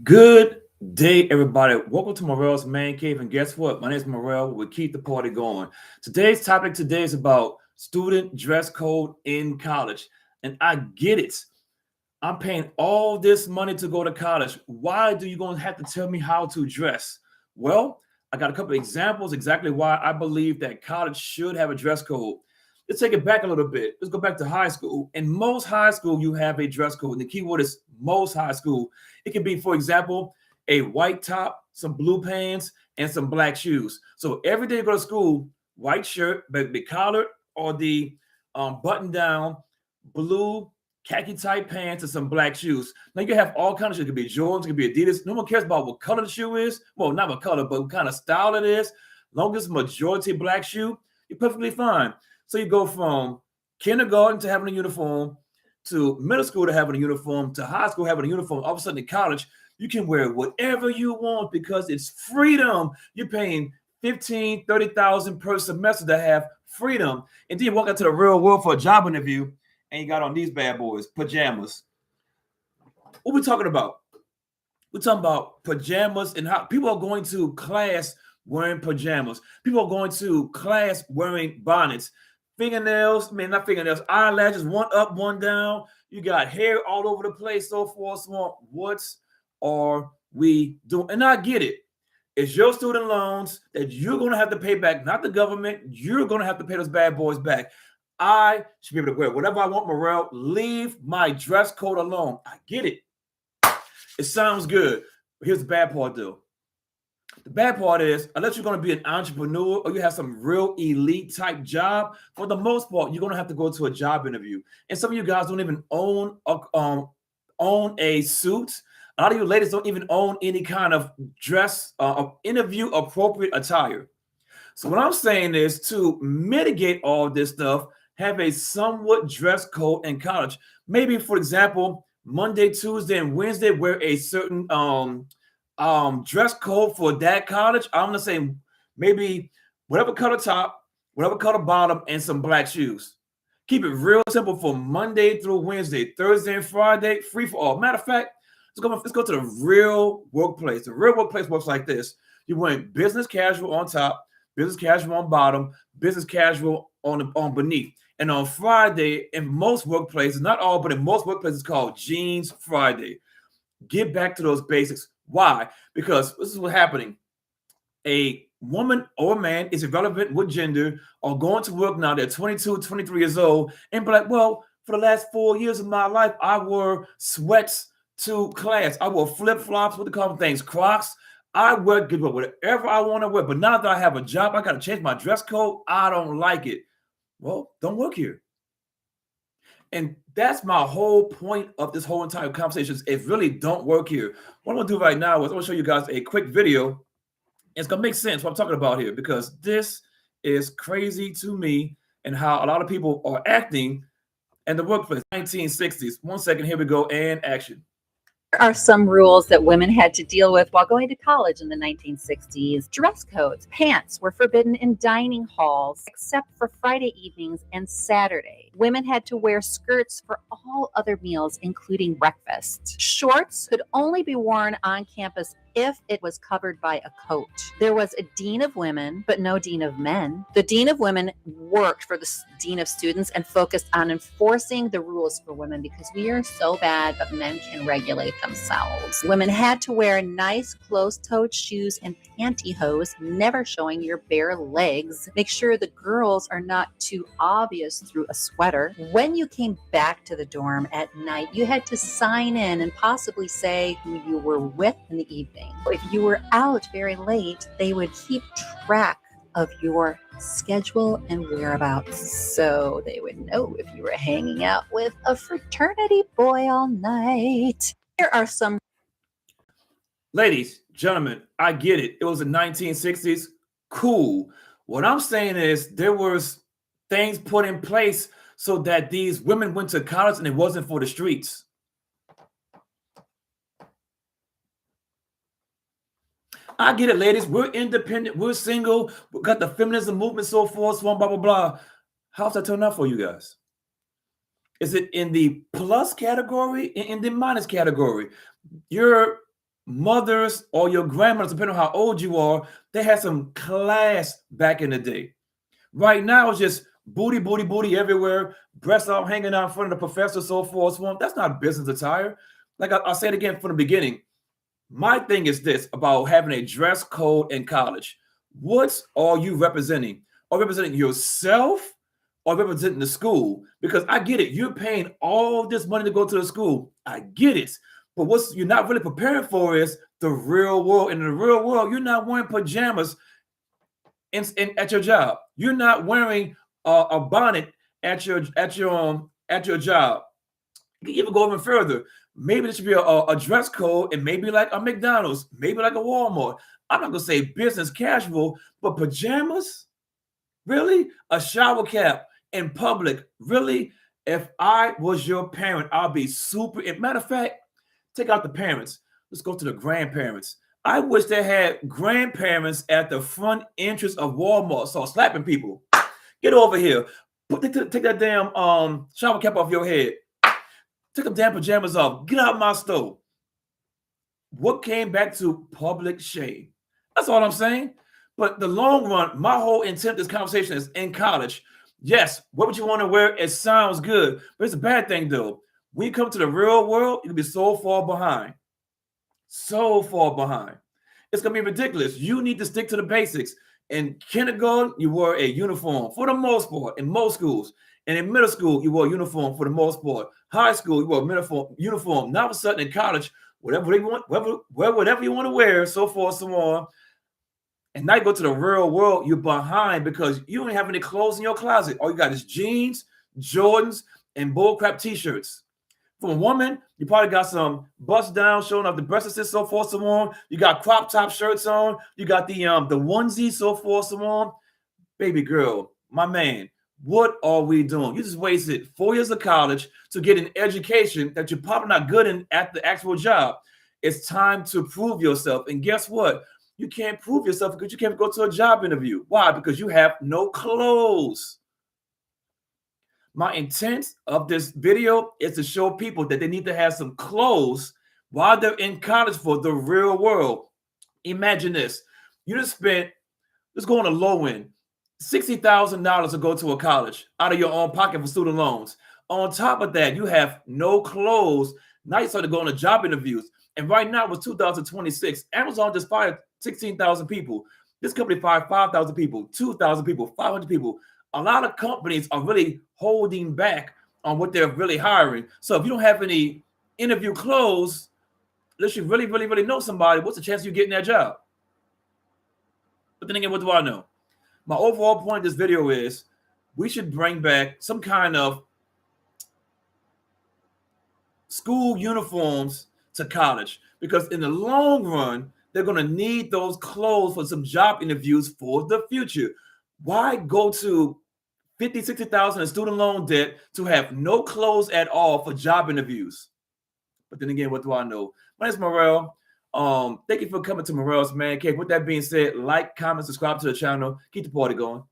Good day, everybody. Welcome to Morel's Man Cave. And guess what? My name is Morel. We'll keep the party going. Today's topic today is about student dress code in college. And I get it. I'm paying all this money to go to college. Why do you going to have to tell me how to dress? Well, I got a couple of examples exactly why I believe that college should have a dress code. Let's take it back a little bit. Let's go back to high school. In most high school, you have a dress code. And the key word is most high school. It can be, for example, a white top, some blue pants, and some black shoes. So every day you go to school, white shirt, but the collar or the button down, blue khaki type pants and some black shoes. Now you can have all kinds of shoes. It could be Jordans, it could be Adidas. No one cares about what color the shoe is. Well, not what color, but what kind of style it is. Long as it's majority black shoe, you're perfectly fine. So you go from kindergarten to having a uniform, to middle school to having a uniform, to high school having a uniform. All of a sudden in college, you can wear whatever you want because it's freedom. You're paying 15, 30,000 per semester to have freedom. And then you walk out to the real world for a job interview and you got on these bad boys, pajamas. What we talking about? We're talking about pajamas and how people are going to class wearing pajamas. People are going to class wearing bonnets. Fingernails, not fingernails, eyelashes, one up, one down. You got hair all over the place, so forth, so on. What are we doing? And I get it. It's your student loans that you're going to have to pay back, not the government. You're going to have to pay those bad boys back. I should be able to wear whatever I want, Morel. Leave my dress code alone. I get it. It sounds good. But here's the bad part, though. The bad part is, unless you're going to be an entrepreneur or you have some real elite type job, for the most part, you're going to have to go to a job interview. And some of you guys don't even own a suit. A lot of you ladies don't even own any kind of dress, interview appropriate attire. So what I'm saying is to mitigate all this stuff, have a somewhat dress code in college. Maybe, for example, Monday, Tuesday, and Wednesday, wear a certain dress code for that college. I'm gonna say maybe whatever color top, whatever color bottom, and some black shoes. Keep it real simple for Monday through Wednesday. Thursday and Friday, free for all. Matter of fact, let's go to the real workplace. The real workplace works like this. You went business casual on top, business casual on bottom, business casual on beneath. And on Friday, in most workplaces, not all, but in most workplaces, it's called Jeans Friday. Get back to those basics. Why? Because this is what's happening. A woman or man is irrelevant with gender or going to work now. They're 22, 23 years old and be like, well, for the last 4 years of my life, I wore sweats to class. I wore flip-flops, what they call them things, Crocs. I wear good, whatever I want to wear. But now that I have a job, I got to change my dress code. I don't like it. Well, don't work here. And that's my whole point of this whole entire conversation. It really don't work here. What I'm going to do right now is I'm going to show you guys a quick video. It's going to make sense what I'm talking about here because this is crazy to me and how a lot of people are acting in the workplace. 1960s. 1 second. Here we go. And action. Here are some rules that women had to deal with while going to college in the 1960s. Dress codes. Pants were forbidden in dining halls except for Friday evenings and Saturday. Women had to wear skirts for all other meals, including breakfast. Shorts could only be worn on campus if it was covered by a coat. There was a dean of women, but no dean of men. The dean of women worked for the dean of students and focused on enforcing the rules for women because we are so bad, but men can regulate themselves. Women had to wear nice closed-toed shoes and pantyhose, never showing your bare legs. Make sure the girls are not too obvious through a sweater. When you came back to the dorm at night, you had to sign in and possibly say who you were with in the evening. If you were out very late, they would keep track of your schedule and whereabouts, so they would know if you were hanging out with a fraternity boy all night. Here are some. Ladies, gentlemen, I get it. It was the 1960s. Cool. What I'm saying is there was things put in place so that these women went to college and it wasn't for the streets. I get it, ladies. We're independent. We're single. We got the feminism movement, so forth, so on, blah, blah, blah. How's that turn out for you guys? Is it in the plus category, in the minus category? You're mothers or your grandmothers, depending on how old you are, they had some class back in the day. Right now, it's just booty, booty, booty everywhere, breasts all hanging out in front of the professor, so forth, so on. That's not business attire. Like I'll say it again from the beginning. My thing is this about having a dress code in college. What are you representing? Are you representing yourself or representing the school? Because I get it. You're paying all this money to go to the school. I get it. But what you're not really preparing for is the real world. In the real world, you're not wearing pajamas at your job. You're not wearing a bonnet at your job. You can even go even further. Maybe there should be a dress code, and maybe like a McDonald's, maybe like a Walmart. I'm not gonna say business casual, but pajamas, really? A shower cap in public, really? If I was your parent, I'll be super. Matter of fact, take out the parents. Let's go to the grandparents. I wish they had grandparents at the front entrance of Walmart. So slapping people. Get over here. Take that damn shower cap off your head. Take them damn pajamas off. Get out of my store. What came back to public shame? That's all I'm saying. But the long run, my whole intent of this conversation is in college. Yes, what would you want to wear? It sounds good, but it's a bad thing though. When you come to the real world, you can be so far behind. So far behind. It's going to be ridiculous. You need to stick to the basics. In kindergarten, you wore a uniform for the most part in most schools. And in middle school, you wore a uniform for the most part. High school, you wore a uniform. Now all of a sudden in college, whatever you want, whatever you want to wear, so forth, so on. And now you go to the real world, you're behind because you don't have any clothes in your closet. All you got is jeans, Jordans, and bullcrap t-shirts. For a woman, you probably got some bust down showing off the breasts and so forth, so on. You got crop top shirts on. You got the onesie, so forth, so on. Baby girl, my man, what are we doing? You just wasted 4 years of college to get an education that you're probably not good in at the actual job. It's time to prove yourself. And guess what? You can't prove yourself because you can't go to a job interview. Why? Because you have no clothes. My intent of this video is to show people that they need to have some clothes while they're in college for the real world. Imagine this. You just spent, let's go on a low end, $60,000 to go to a college out of your own pocket for student loans. On top of that, you have no clothes. Now you start to go on job interviews. And right now, it's 2026. Amazon just fired 16,000 people. This company fired 5,000 people, 2,000 people, 500 people. A lot of companies are really holding back on what they're really hiring. So if you don't have any interview clothes, unless you really, really, really know somebody, what's the chance of you getting that job? But then again, what do I know? My overall point of this video is we should bring back some kind of school uniforms to college because in the long run, they're going to need those clothes for some job interviews for the future. Why go to 50, 60,000 in student loan debt to have no clothes at all for job interviews? But then again, what do I know? My name is Morel. Thank you for coming to Morel's Man Cave. With that being said, like, comment, subscribe to the channel. Keep the party going.